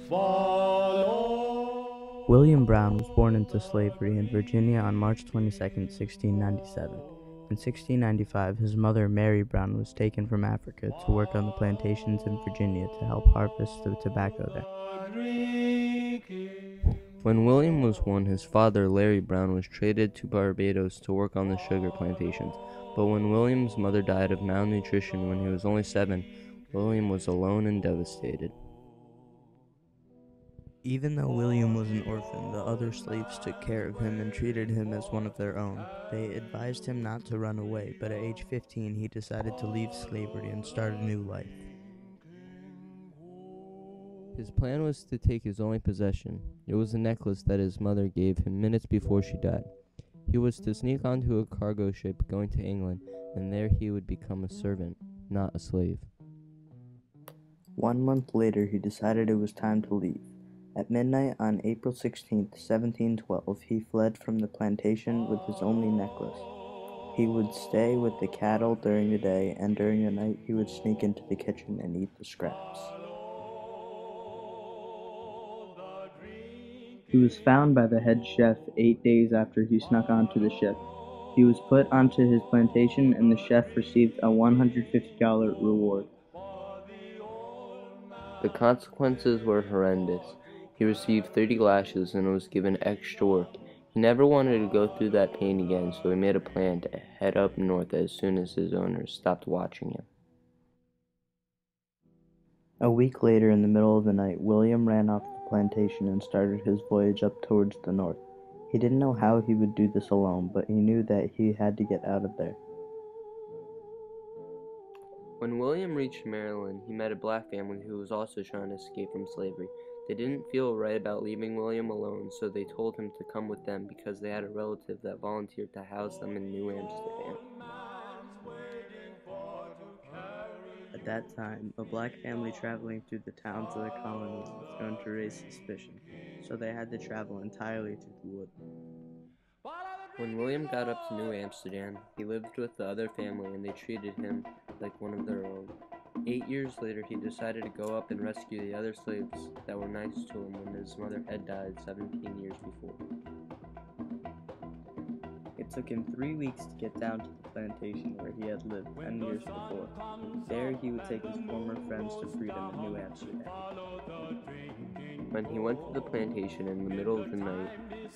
follow. William Brown was born into slavery in Virginia on March 22, 1697. In 1695, his mother, Mary Brown, was taken from Africa to work on the plantations in Virginia to help harvest the tobacco there. When William was 1, his father, Larry Brown, was traded to Barbados to work on the sugar plantations. But when William's mother died of malnutrition when he was only 7, William was alone and devastated. Even though William was an orphan, the other slaves took care of him and treated him as one of their own. They advised him not to run away, but at age 15 he decided to leave slavery and start a new life. His plan was to take his only possession. It was a necklace that his mother gave him minutes before she died. He was to sneak onto a cargo ship going to England, and there he would become a servant, not a slave. 1 month later, he decided it was time to leave. At midnight on April 16, 1712, he fled from the plantation with his only necklace. He would stay with the cattle during the day, and during the night he would sneak into the kitchen and eat the scraps. He was found by the head chef 8 days after he snuck onto the ship. He was put onto his plantation, and the chef received a $150 reward. The consequences were horrendous. He received 30 lashes and was given extra work. He never wanted to go through that pain again, so he made a plan to head up north as soon as his owners stopped watching him. A week later, in the middle of the night, William ran off the plantation and started his voyage up towards the north. He didn't know how he would do this alone, but he knew that he had to get out of there. When William reached Maryland, he met a black family who was also trying to escape from slavery. They didn't feel right about leaving William alone, so they told him to come with them because they had a relative that volunteered to house them in New Amsterdam. At that time, a black family traveling through the towns of the colonies was going to raise suspicion, so they had to travel entirely through the woods. When William got up to New Amsterdam, he lived with the other family and they treated him like one of their own. 8 years later, he decided to go up and rescue the other slaves that were nice to him when his mother had died 17 years before. It took him 3 weeks to get down to the plantation where he had lived 10 years before. There he would take his former friends to freedom in New Amsterdam. When he went to the plantation in the middle of the night,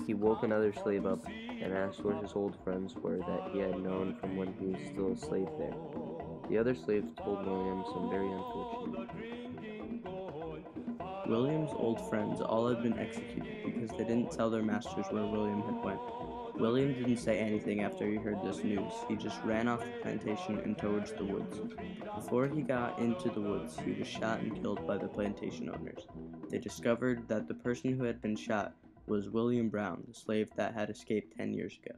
he woke another slave up and asked where his old friends were that he had known from when he was still a slave there. The other slaves told William some very unfortunate. William's old friends all had been executed because they didn't tell their masters where William had went. William didn't say anything after he heard this news. He just ran off the plantation and towards the woods. Before he got into the woods, he was shot and killed by the plantation owners. They discovered that the person who had been shot was William Brown, the slave that had escaped 10 years ago.